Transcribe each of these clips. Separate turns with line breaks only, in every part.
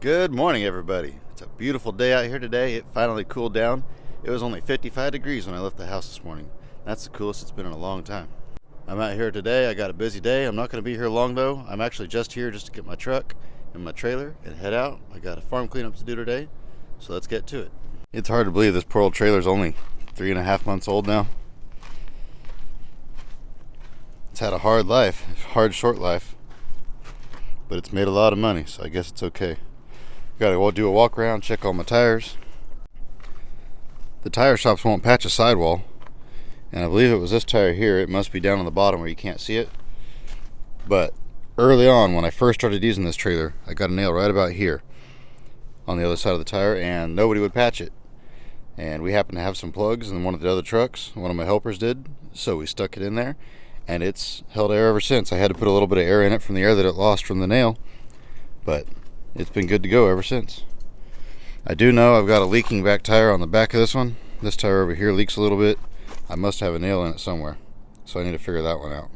Good morning, everybody. It's a beautiful day out here today. It finally cooled down. It was only 55 degrees when I left the house this morning. That's the coolest it's been in a long time. I'm out here today. I got a busy day. I'm not going to be here long though. I'm actually just here just to get my truck and my trailer and head out. I got a farm cleanup to do today, so let's get to it. It's hard to believe this poor old trailer's only 3.5 months old now. It's had a hard life, hard short life, but it's made a lot of money, so I guess it's okay. Gotta do a walk around, check all my tires. The tire shops won't patch a sidewall, and I believe it was this tire here. It must be down on the bottom where you can't see it. But early on, when I first started using this trailer, I got a nail right about here on the other side of the tire, and nobody would patch it. And we happened to have some plugs in one of the other trucks. One of my helpers did, so we stuck it in there, and it's held air ever since. I had to put a little bit of air in it from the air that it lost from the nail, but it's been good to go ever since. I do know I've got a leaking back tire on the back of this one. This tire over here leaks a little bit. I must have a nail in it somewhere, so I need to figure that one out.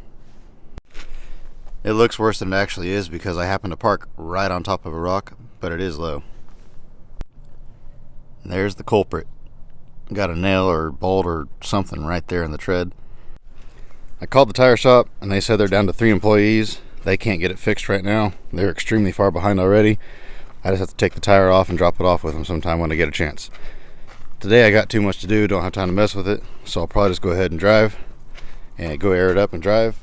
It looks worse than it actually is because I happen to park right on top of a rock, but it is low. And there's the culprit. Got a nail or bolt or something right there in the tread. I called the tire shop and they said they're down to 3 employees. They can't get it fixed right now. They're extremely far behind already. I just have to take the tire off and drop it off with them sometime when I get a chance. Today I got too much to do, don't have time to mess with it, so I'll probably just go ahead and drive and go air it up and drive,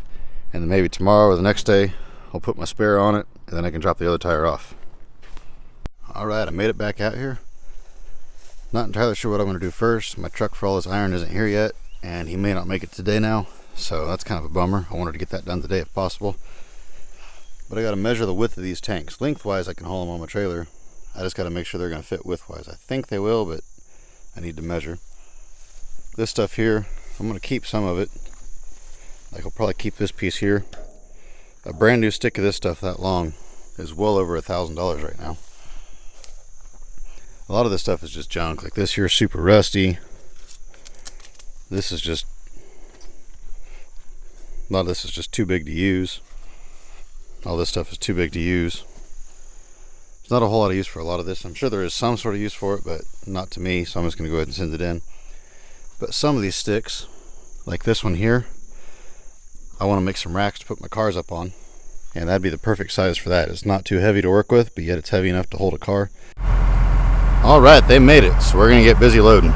and then maybe tomorrow or the next day I'll put my spare on it and then I can drop the other tire off. Alright, I made it back out here. Not entirely sure what I'm going to do first. My truck for all this iron isn't here yet, and he may not make it today now, so that's kind of a bummer. I wanted to get that done today if possible. But I got to measure the width of these tanks. Lengthwise I can haul them on my trailer. I just got to make sure they're going to fit widthwise. I think they will, but I need to measure. This stuff here, I'm going to keep some of it. Like I'll probably keep this piece here. A brand new stick of this stuff that long is well over $1,000 right now. A lot of this stuff is just junk. Like this here is super rusty. This is just, a lot of this is just too big to use. All this stuff is too big to use. There's not a whole lot of use for a lot of this. I'm sure there is some sort of use for it, but not to me, so I'm just going to go ahead and send it in. But some of these sticks, like this one here, I want to make some racks to put my cars up on, and that'd be the perfect size for that. It's not too heavy to work with, but yet it's heavy enough to hold a car. Alright, they made it, so we're going to get busy loading.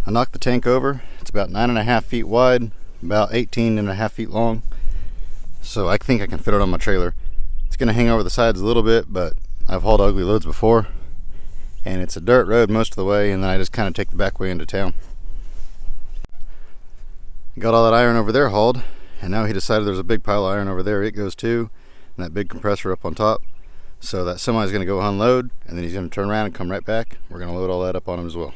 I knocked the tank over. It's about 9.5 feet wide, about 18.5 feet long. So I think I can fit it on my trailer. It's going to hang over the sides a little bit, but I've hauled ugly loads before. And it's a dirt road most of the way, and then I just kind of take the back way into town. Got all that iron over there hauled, and now he decided there's a big pile of iron over there. It goes too, and that big compressor up on top. So that semi is going to go unload, and then he's going to turn around and come right back. We're going to load all that up on him as well.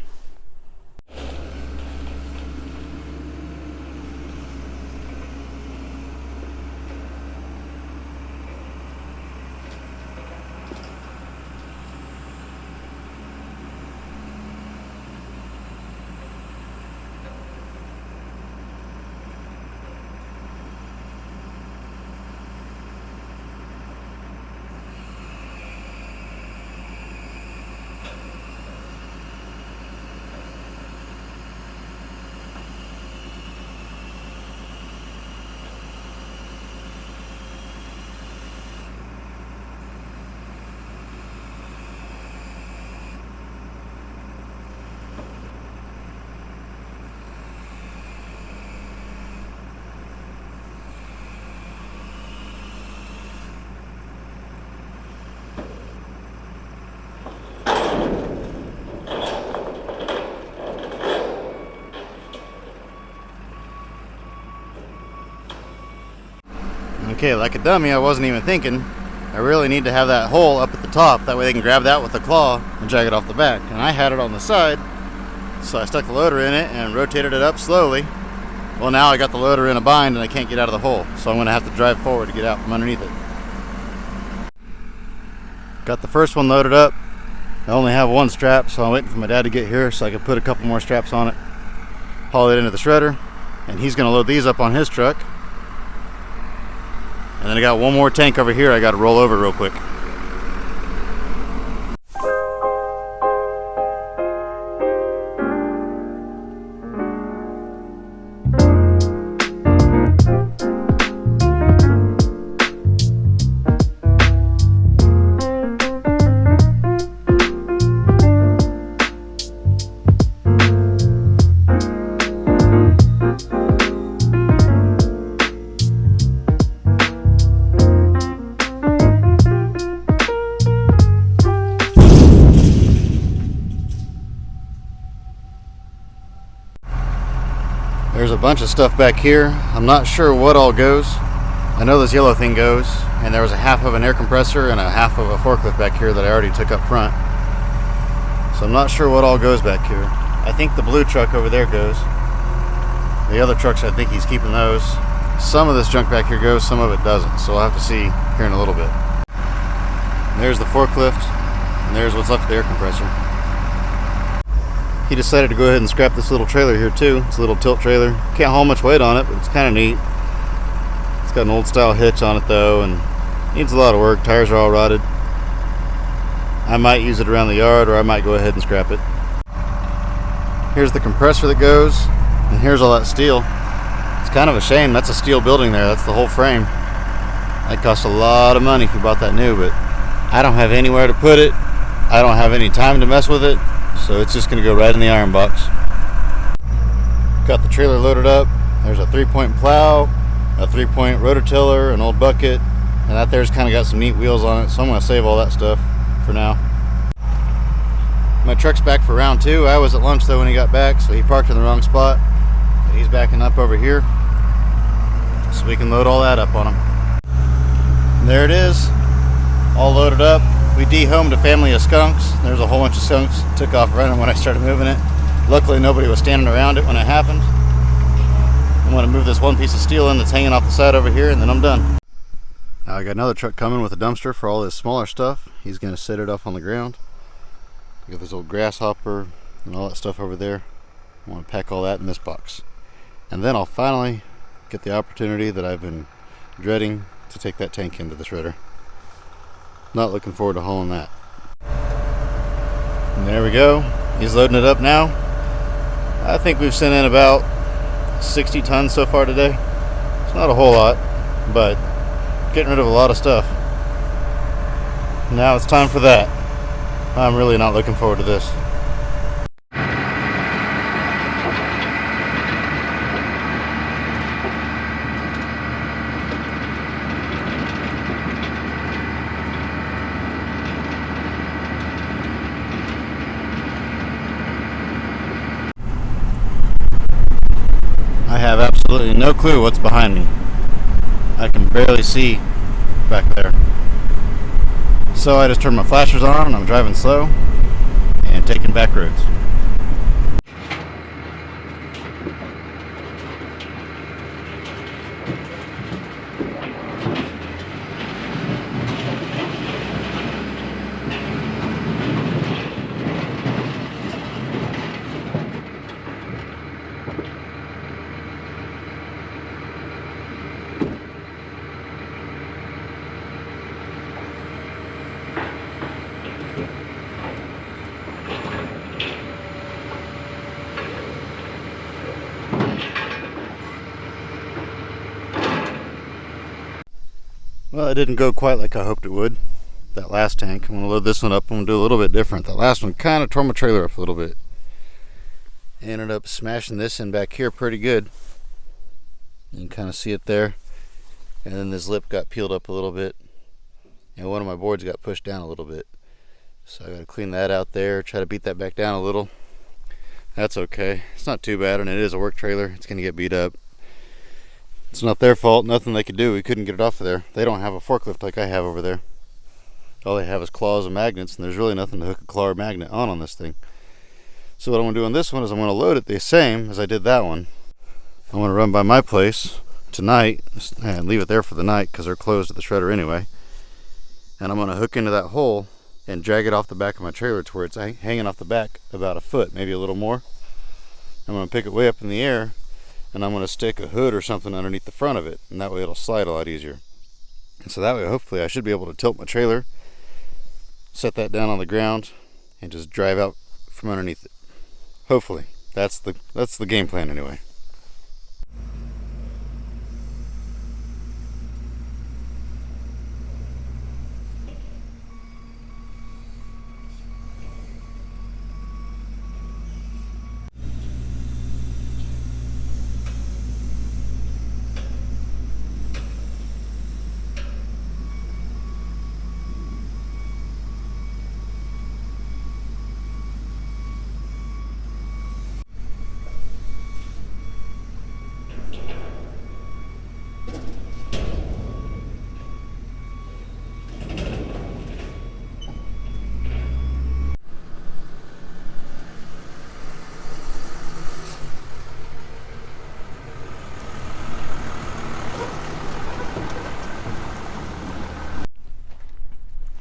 Okay, like a dummy, I wasn't even thinking. I really need to have that hole up at the top. That way they can grab that with a claw and drag it off the back. And I had it on the side, so I stuck the loader in it and rotated it up slowly. Well, now I got the loader in a bind and I can't get out of the hole. So I'm going to have to drive forward to get out from underneath it. Got the first one loaded up. I only have one strap, so I'm waiting for my dad to get here so I can put a couple more straps on it. Haul it into the shredder. And he's going to load these up on his truck. And then I got one more tank over here I got to roll over real quick. There's a bunch of stuff back here. I'm not sure what all goes. I know this yellow thing goes, and there was a half of an air compressor and a half of a forklift back here that I already took up front. So I'm not sure what all goes back here. I think the blue truck over there goes. The other trucks, I think he's keeping those. Some of this junk back here goes, some of it doesn't. So we'll have to see here in a little bit. And there's the forklift, and there's what's left of the air compressor. He decided to go ahead and scrap this little trailer here too. It's a little tilt trailer. Can't haul much weight on it, but it's kind of neat. It's got an old style hitch on it though, and needs a lot of work. Tires are all rotted. I might use it around the yard, or I might go ahead and scrap it. Here's the compressor that goes, and here's all that steel. It's kind of a shame. That's a steel building there. That's the whole frame. That cost a lot of money if you bought that new, but I don't have anywhere to put it. I don't have any time to mess with it. So it's just going to go right in the iron box. Got the trailer loaded up. There's a 3-point plow, a 3-point rototiller, an old bucket, and that there's kind of got some neat wheels on it. So I'm going to save all that stuff for now. My truck's back for round 2. I was at lunch though when he got back, so he parked in the wrong spot. But he's backing up over here, so we can load all that up on him. And there it is, all loaded up. We dehomed a family of skunks. There's a whole bunch of skunks. Took off running when I started moving it. Luckily nobody was standing around it when it happened. I'm going to move this one piece of steel in that's hanging off the side over here, and then I'm done. Now I got another truck coming with a dumpster for all this smaller stuff. He's going to set it up on the ground. Got this old grasshopper and all that stuff over there. I want to pack all that in this box. And then I'll finally get the opportunity that I've been dreading to take that tank into the shredder. Not looking forward to hauling that. And there we go. He's loading it up now. I think we've sent in about 60 tons so far today. It's not a whole lot, but getting rid of a lot of stuff. Now it's time for that. I'm really not looking forward to this. clue what's behind me. I can barely see back there. So I just turned my flashers on and I'm driving slow and taking back roads. Well, it didn't go quite like I hoped it would. That last tank. I'm going to load this one up. I'm going to do a little bit different. That last one kind of tore my trailer up a little bit. Ended up smashing this in back here pretty good. You can kind of see it there. And then this lip got peeled up a little bit. And one of my boards got pushed down a little bit. So I got to clean that out there. Try to beat that back down a little. That's okay. It's not too bad, and it is a work trailer. It's going to get beat up. It's not their fault. Nothing they could do. We couldn't get it off of there. They don't have a forklift like I have over there. All they have is claws and magnets, and there's really nothing to hook a claw or magnet on this thing. So what I'm going to do on this one is I'm going to load it the same as I did that one. I'm going to run by my place tonight and leave it there for the night because they're closed at the shredder anyway. And I'm going to hook into that hole and drag it off the back of my trailer to where it's hanging off the back about a foot, maybe a little more. I'm going to pick it way up in the air, and I'm going to stick a hood or something underneath the front of it, and that way it'll slide a lot easier. And so that way hopefully I should be able to tilt my trailer, set that down on the ground, and just drive out from underneath it. Hopefully. That's the game plan anyway.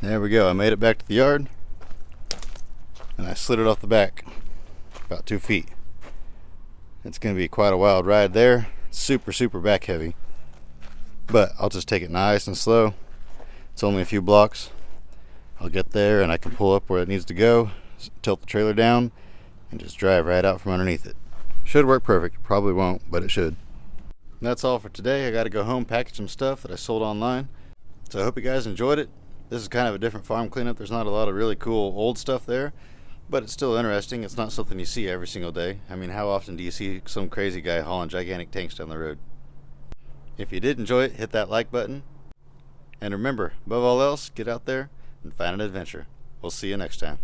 There we go. I made it back to the yard, and I slid it off the back about 2 feet. It's going to be quite a wild ride there. Super back heavy, but I'll just take it nice and slow. It's only a few blocks. I'll get there and I can pull up where it needs to go, tilt the trailer down, and just drive right out from underneath it. Should work perfect. Probably won't, but it should. And that's all for today. I got to go home, package some stuff that I sold online. So I hope you guys enjoyed it. This is kind of a different farm cleanup. There's not a lot of really cool old stuff there, but it's still interesting. It's not something you see every single day. I mean, how often do you see some crazy guy hauling gigantic tanks down the road? If you did enjoy it, hit that like button. And remember, above all else, get out there and find an adventure. We'll see you next time.